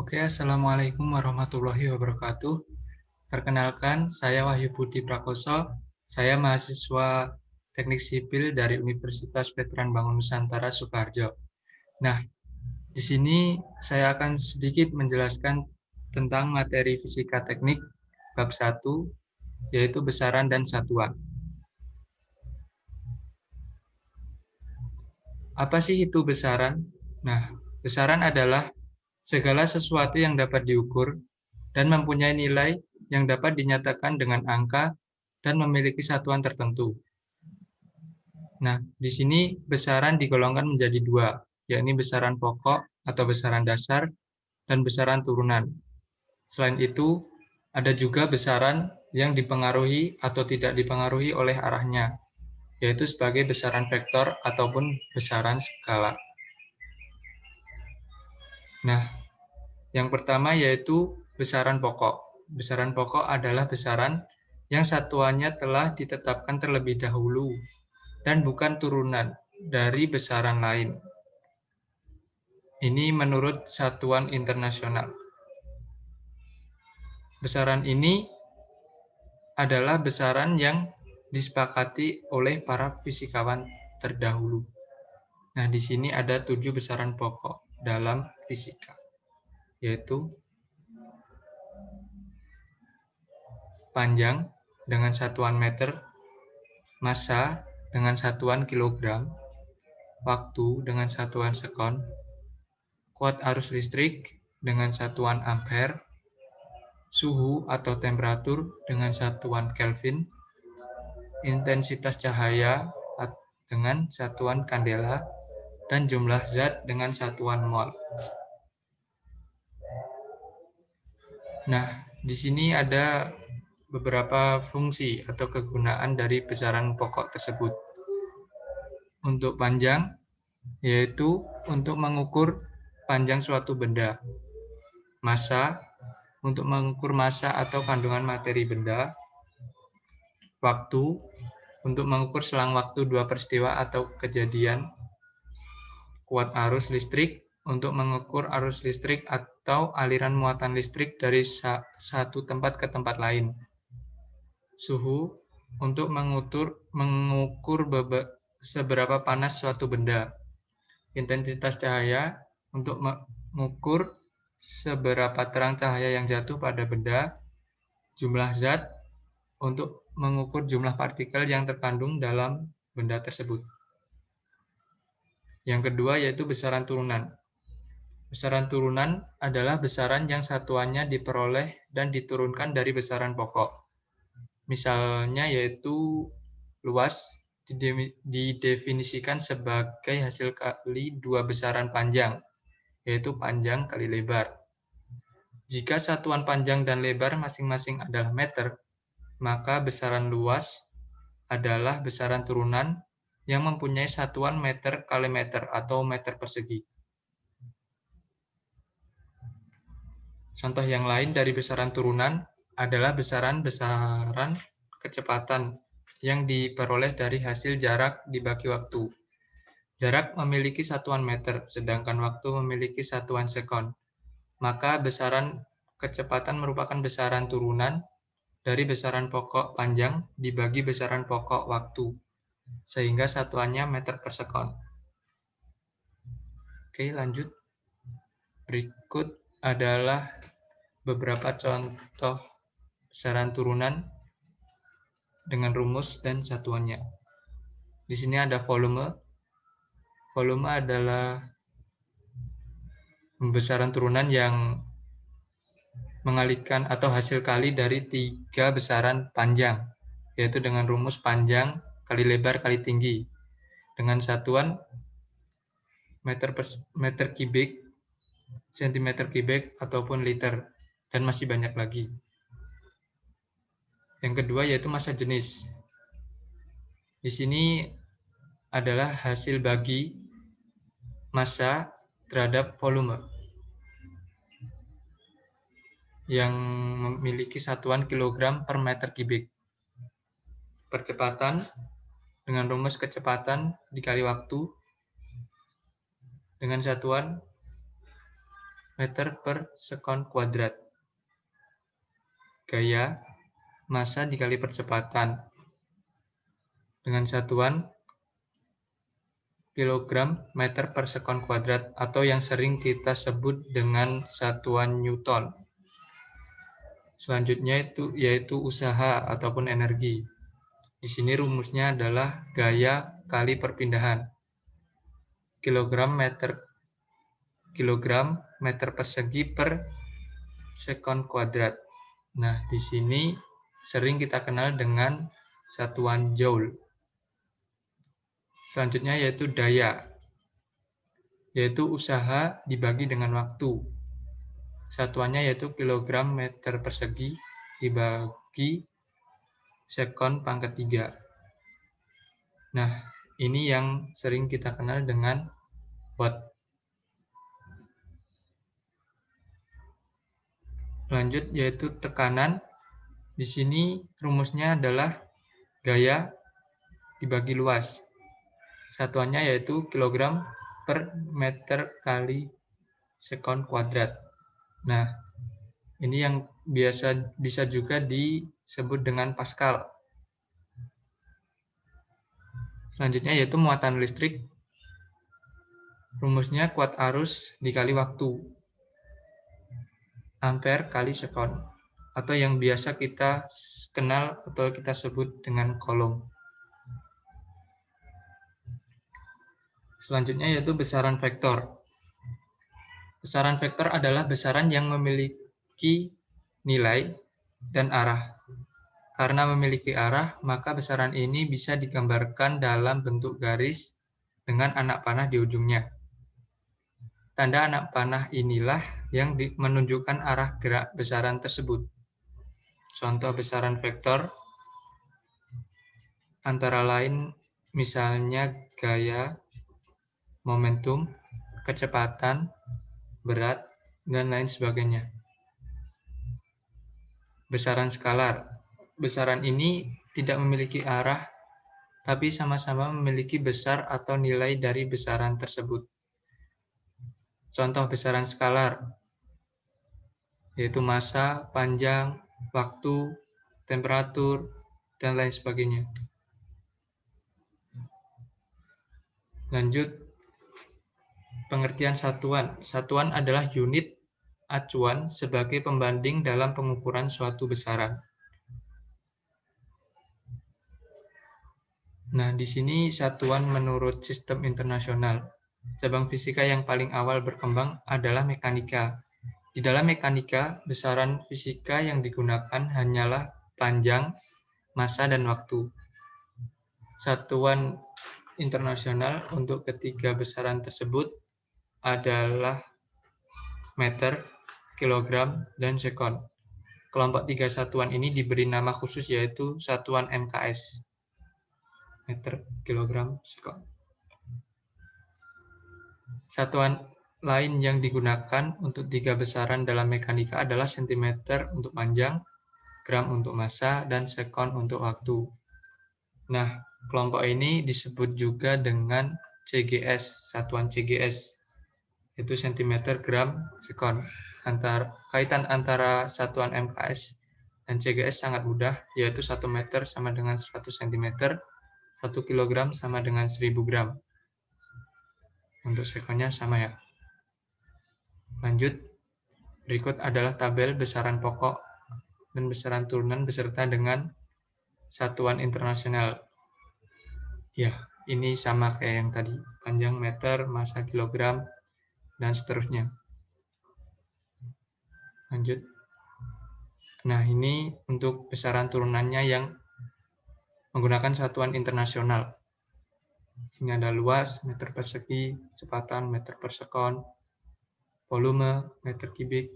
Oke, Assalamualaikum warahmatullahi wabarakatuh. Perkenalkan, saya Wahyu Budi Prakoso. Saya mahasiswa Teknik Sipil dari Universitas Veteran Bangun Nusantara Sukoharjo. Nah, di sini saya akan sedikit menjelaskan tentang materi fisika teknik bab 1, yaitu besaran dan satuan. Apa sih itu besaran? Nah, besaran adalah segala sesuatu yang dapat diukur dan mempunyai nilai yang dapat dinyatakan dengan angka dan memiliki satuan tertentu. Nah, di sini besaran digolongkan menjadi dua, yakni besaran pokok atau besaran dasar dan besaran turunan. Selain itu, ada juga besaran yang dipengaruhi atau tidak dipengaruhi oleh arahnya, yaitu sebagai besaran vektor ataupun besaran skala. Nah, yang pertama yaitu besaran pokok. Besaran pokok adalah besaran yang satuannya telah ditetapkan terlebih dahulu dan bukan turunan dari besaran lain. Ini menurut satuan internasional. Besaran ini adalah besaran yang disepakati oleh para fisikawan terdahulu. Nah, di sini ada 7 besaran pokok dalam fisika, yaitu panjang dengan satuan meter, massa dengan satuan kilogram, waktu dengan satuan sekon, kuat arus listrik dengan satuan ampere, suhu atau temperatur dengan satuan Kelvin, intensitas cahaya dengan satuan kandela, dan jumlah zat dengan satuan mol. Nah, di sini ada beberapa fungsi atau kegunaan dari besaran pokok tersebut. Untuk panjang, yaitu untuk mengukur panjang suatu benda. Massa, untuk mengukur massa atau kandungan materi benda. Waktu, untuk mengukur selang waktu dua peristiwa atau kejadian. Kuat arus listrik, untuk mengukur arus listrik atau aliran muatan listrik dari satu tempat ke tempat lain. Suhu, untuk mengukur seberapa panas suatu benda. Intensitas cahaya, untuk mengukur seberapa terang cahaya yang jatuh pada benda. Jumlah zat, untuk mengukur jumlah partikel yang terkandung dalam benda tersebut. Yang kedua yaitu besaran turunan. Besaran turunan adalah besaran yang satuannya diperoleh dan diturunkan dari besaran pokok. Misalnya yaitu luas didefinisikan sebagai hasil kali dua besaran panjang, yaitu panjang kali lebar. Jika satuan panjang dan lebar masing-masing adalah meter, maka besaran luas adalah besaran turunan yang mempunyai satuan meter kali meter atau meter persegi. Contoh yang lain dari besaran turunan adalah besaran-besaran kecepatan yang diperoleh dari hasil jarak dibagi waktu. Jarak memiliki satuan meter, sedangkan waktu memiliki satuan sekon. Maka besaran kecepatan merupakan besaran turunan dari besaran pokok panjang dibagi besaran pokok waktu, sehingga satuannya meter per sekon. Oke, lanjut. Berikut adalah beberapa contoh besaran turunan dengan rumus dan satuannya. Di sini ada volume. Volume adalah besaran turunan yang mengalihkan atau hasil kali dari 3 besaran panjang, yaitu dengan rumus panjang kali lebar kali tinggi, dengan satuan meter kubik, sentimeter kubik, ataupun liter, dan masih banyak lagi. Yang kedua yaitu massa jenis. Di sini adalah hasil bagi massa terhadap volume yang memiliki satuan kilogram per meter kubik. Percepatan dengan rumus kecepatan dikali waktu dengan satuan meter per sekon kuadrat. Gaya, massa dikali percepatan. Dengan satuan kilogram meter per sekon kuadrat atau yang sering kita sebut dengan satuan Newton. Selanjutnya yaitu usaha ataupun energi. Di sini rumusnya adalah gaya kali perpindahan. Kilogram meter persegi per sekon kuadrat. Nah, di sini sering kita kenal dengan satuan joule. Selanjutnya yaitu daya, yaitu usaha dibagi dengan waktu. Satuannya yaitu kilogram meter persegi dibagi sekon pangkat 3. Nah, ini yang sering kita kenal dengan watt. Lanjut yaitu tekanan. Di sini rumusnya adalah gaya dibagi luas. Satuannya yaitu kilogram per meter kali sekon kuadrat. Nah, ini yang bisa juga disebut dengan Pascal. Selanjutnya yaitu muatan listrik. Rumusnya kuat arus dikali waktu. Ampere kali sekon. Atau yang biasa kita kenal atau kita sebut dengan Coulomb. Selanjutnya yaitu besaran vektor. Besaran vektor adalah besaran yang memiliki nilai dan arah. Karena memiliki arah, maka besaran ini bisa digambarkan dalam bentuk garis dengan anak panah di ujungnya. Tanda anak panah inilah yang menunjukkan arah gerak besaran tersebut. Contoh besaran vektor antara lain misalnya gaya, momentum, kecepatan, berat, dan lain sebagainya. Besaran skalar. Besaran ini tidak memiliki arah, tapi sama-sama memiliki besar atau nilai dari besaran tersebut. Contoh besaran skalar, yaitu massa, panjang, waktu, temperatur, dan lain sebagainya. Lanjut, pengertian satuan. Satuan adalah unit acuan sebagai pembanding dalam pengukuran suatu besaran. Nah, di sini satuan menurut sistem internasional. Cabang fisika yang paling awal berkembang adalah mekanika. Di dalam mekanika, besaran fisika yang digunakan hanyalah panjang, massa, dan waktu. Satuan internasional untuk ketiga besaran tersebut adalah meter, kilogram, dan sekon. Kelompok tiga satuan ini diberi nama khusus yaitu satuan MKS. Meter, kilogram, sekon. Satuan lain yang digunakan untuk tiga besaran dalam mekanika adalah sentimeter untuk panjang, gram untuk massa, dan sekon untuk waktu. Nah, kelompok ini disebut juga dengan CGS, satuan CGS, yaitu cm, gram, sekon. Kaitan antara satuan MKS dan CGS sangat mudah, yaitu 1 meter sama dengan 100 cm, 1 kg sama dengan 1000 gram. Untuk sekonnya sama ya. Lanjut, berikut adalah tabel besaran pokok dan besaran turunan beserta dengan satuan internasional. Ya, ini sama kayak yang tadi, panjang meter, massa kilogram, dan seterusnya. Lanjut. Nah, ini untuk besaran turunannya yang menggunakan satuan internasional. Sini ada luas, meter persegi, kecepatan, meter per sekon, volume, meter kubik,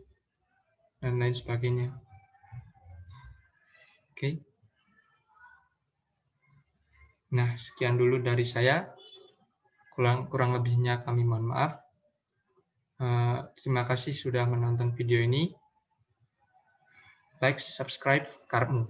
dan lain sebagainya. Oke. Nah, sekian dulu dari saya. Kurang lebihnya kami mohon maaf. Terima kasih sudah menonton video ini. Like, subscribe, karmu.